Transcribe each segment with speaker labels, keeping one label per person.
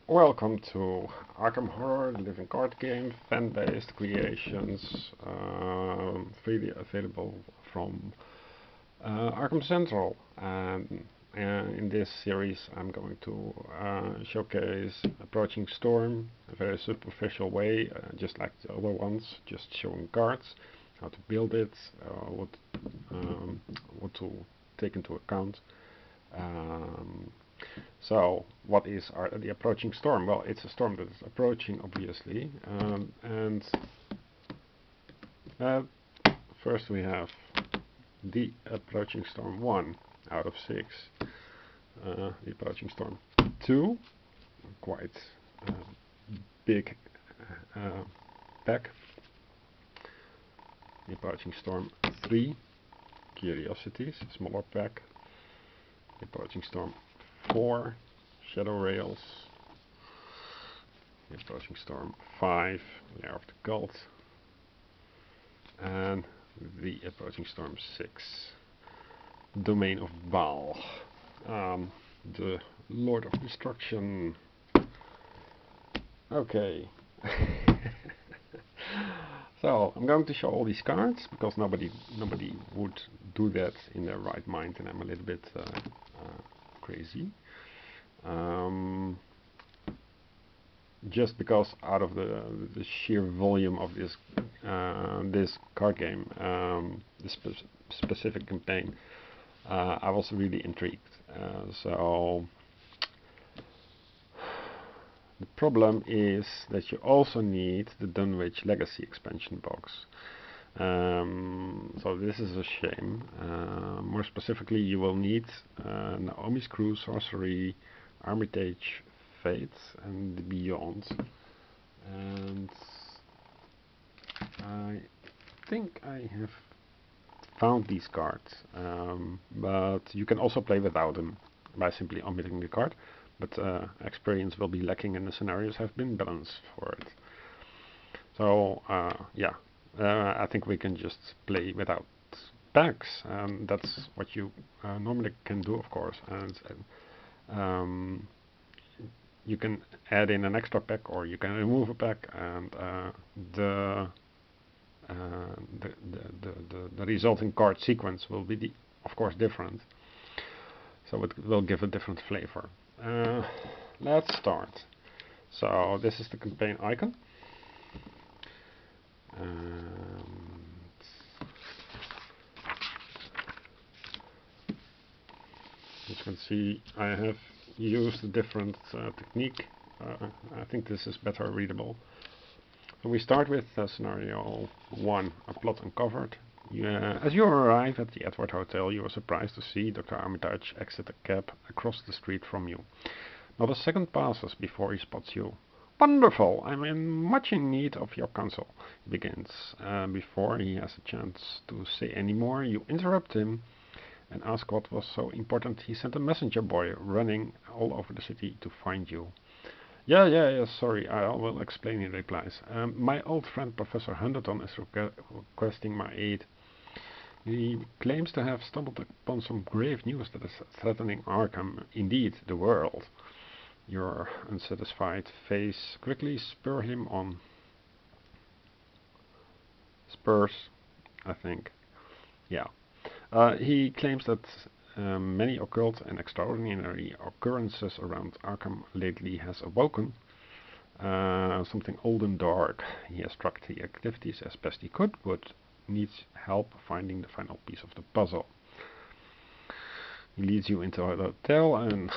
Speaker 1: Welcome to Arkham Horror, the living card game, fan-based creations, freely available from Arkham Central. And in this series, I'm going to showcase Approaching Storm, a very superficial way, just like the other ones, just showing cards, how to build it, what to take into account. So, what is the approaching storm? Well, it's a storm that is approaching, obviously. And first we have the approaching storm 1 out of 6. The approaching storm 2, quite big pack. The approaching storm 3, curiosities, smaller pack. The approaching storm 4, shadow rails. The approaching storm 5, lair of the cult. And the approaching storm 6, domain of Baal, the Lord of Destruction. Okay. So I'm going to show all these cards because nobody would do that in their right mind, and I'm a little bit crazy. Just because out of the sheer volume of this this card game, this specific campaign, I was really intrigued. So the problem is that you also need the Dunwich Legacy expansion box. So this is a shame. More specifically, you will need Naomi's Crew, Sorcery, Armitage, Fate, and Beyond. And I think I have found these cards, but you can also play without them by simply omitting the card. But experience will be lacking, and the scenarios have been balanced for it. So yeah. I think we can just play without packs, and that's what you normally can do, of course. And you can add in an extra pack, or you can remove a pack, and the resulting card sequence will be, of course, different. So it will give a different flavor. Let's start. So this is the campaign icon. As you can see, I have used a different technique. I think this is better readable. So we start with scenario 1, a plot uncovered. As you arrive at the Edward Hotel, you are surprised to see Dr. Armitage exit a cab across the street from you. Not a second passes before he spots you. Wonderful! I'm much in need of your counsel, he begins. Before he has a chance to say any more, you interrupt him and ask what was so important he sent a messenger boy running all over the city to find you. Yeah, sorry, I will explain, he replies. My old friend Professor Hunderton is requesting my aid. He claims to have stumbled upon some grave news that is threatening Arkham, indeed, the world. Your unsatisfied face quickly spurs him on. Spurs, I think. Yeah. He claims that many occult and extraordinary occurrences around Arkham lately has awoken something old and dark. He has tracked the activities as best he could, but needs help finding the final piece of the puzzle. He leads you into a hotel and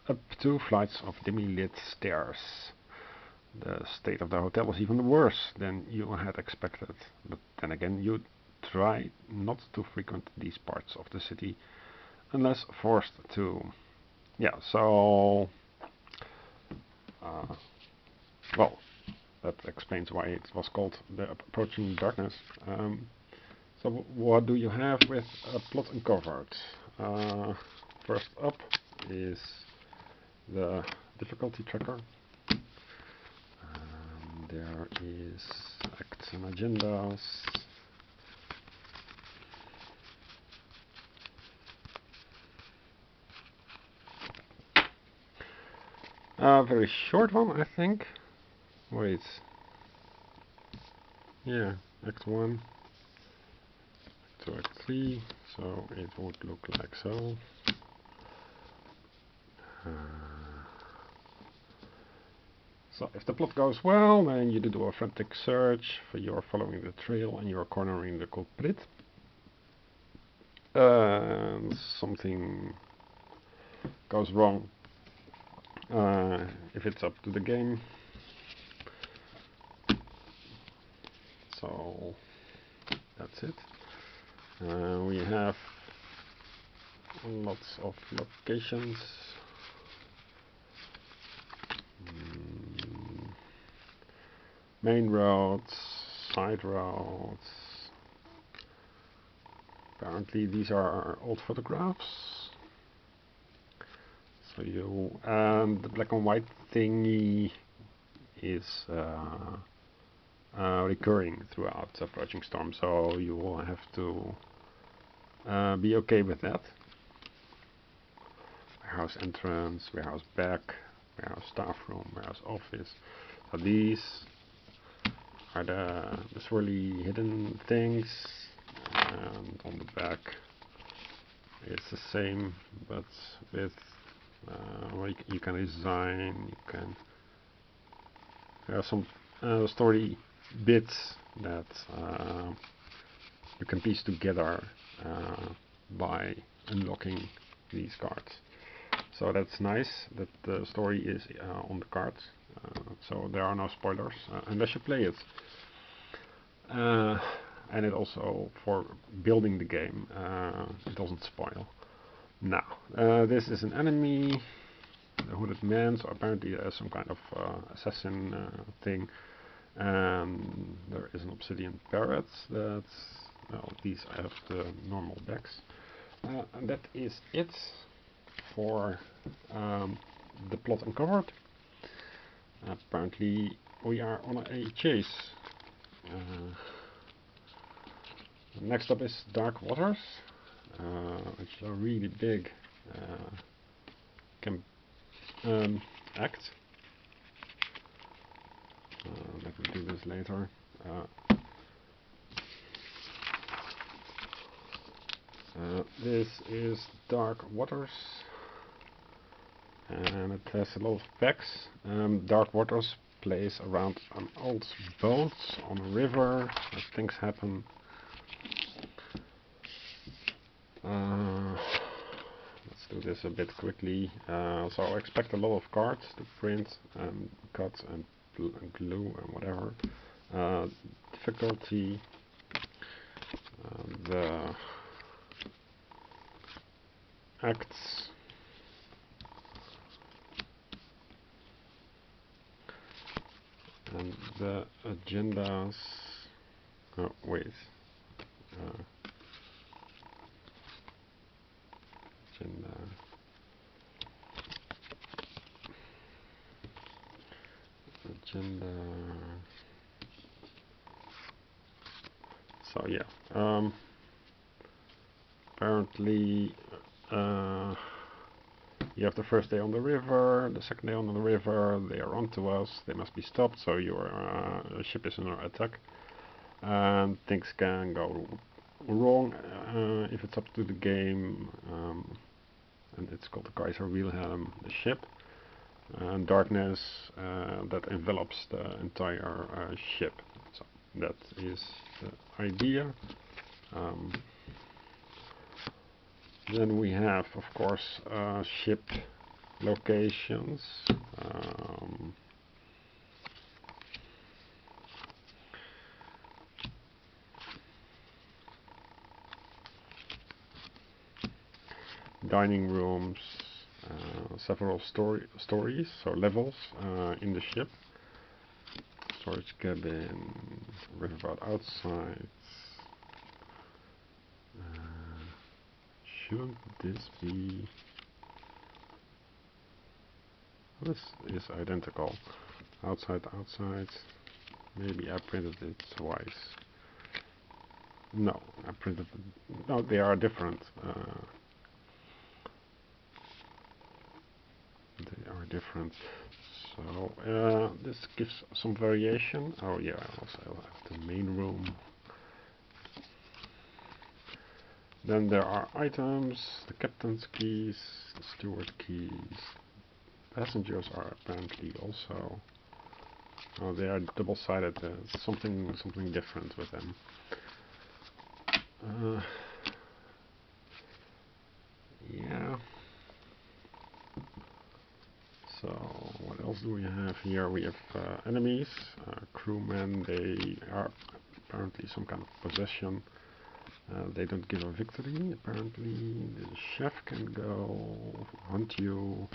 Speaker 1: up 2 flights of dimly lit stairs. The state of the hotel is even worse than you had expected, but then again you try not to frequent these parts of the city unless forced to. Yeah, so well, that explains why it was called The Approaching Darkness. So what do you have with a plot uncovered? First up is the difficulty tracker. There is acts and agendas. A very short one, I think. Wait. Yeah, Act 1 to Act 3, so it would look like so. So if the plot goes well, then you do a frantic search, for you're following the trail and you're cornering the culprit. Something goes wrong. If it's up to the game. So that's it. We have lots of locations. Main roads, side roads. Apparently these are old photographs. So and the black and white thingy is recurring throughout Approaching Storm, so you will have to be okay with that. Warehouse entrance, warehouse back, warehouse staff room, warehouse office. So these are the swirly hidden things, and on the back it's the same, but with you can design, there are some story bits that you can piece together by unlocking these cards. So that's nice that the story is on the cards, so there are no spoilers unless you play it. And it also, for building the game, it doesn't spoil. Now, this is an enemy, the hooded man, so apparently there's some kind of assassin thing. And there is an obsidian parrot. Well, these have the normal backs. And that is it for the plot uncovered. Apparently we are on a chase. Next up is Dark Waters, which is a really big act. Let me do this later. This is Dark Waters, and it has a lot of packs. Dark Waters plays around an old boat on a river as things happen. Let's do this a bit quickly. So expect a lot of cards to print and cut and glue and whatever. Difficulty, the acts, and the agendas. Oh wait, agenda. So yeah, apparently you have the first day on the river, the second day on the river, they are onto us, they must be stopped, so your ship is under attack. And things can go wrong if it's up to the game, and it's called the Kaiser Wilhelm, the ship. And darkness that envelops the entire ship. So that is the idea. Then we have, of course, ship locations. Dining rooms, several stories, so levels in the ship. Storage cabin, riverboat outside. Should this be... This is identical. Outside, outside. Maybe I printed it twice. No, I printed it. No, they are different. They are different. So this gives some variation. Oh yeah, I also have the main room. Then there are items, the captain's keys, the steward keys. Passengers are apparently also. Oh, they are double-sided. Something different with them. Yeah. So what else do we have here? We have enemies, crewmen. They are apparently some kind of possession. They don't give a victory. Apparently, the chef can go hunt you.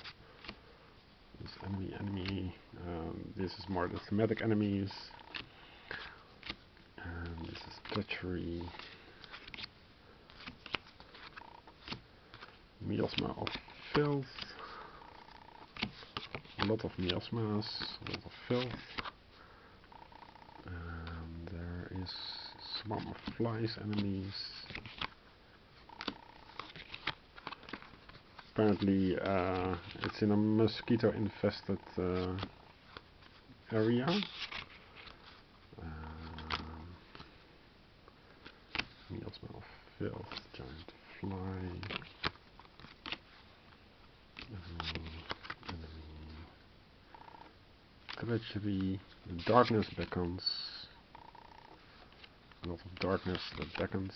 Speaker 1: This enemy. This is more the thematic enemies. And this is treachery. Miasma of filth. A lot of miasmas, a lot of filth. And there is a swarm of flies enemies. Apparently it's in a mosquito infested area. Miasma of filth, giant fly. Treachery, the darkness beckons. A lot of darkness that beckons.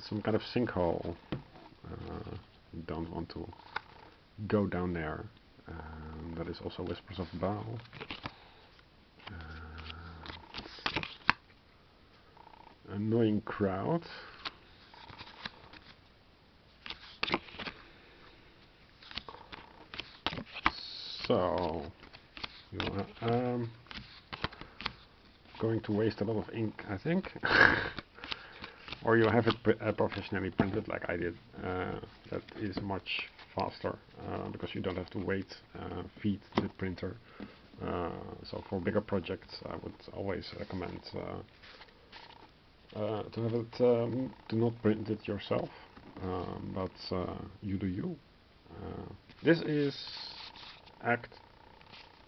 Speaker 1: Some kind of sinkhole. You don't want to go down there. That is also Whispers of Baal. Annoying crowd. So you are going to waste a lot of ink, I think. Or you have it professionally printed like I did. That is much faster because you don't have to wait, feed the printer. So for bigger projects I would always recommend to have it, to not print it yourself, but you do you. This is Act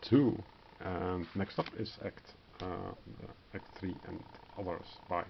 Speaker 1: 2, and next up is Act 3 and others. Bye.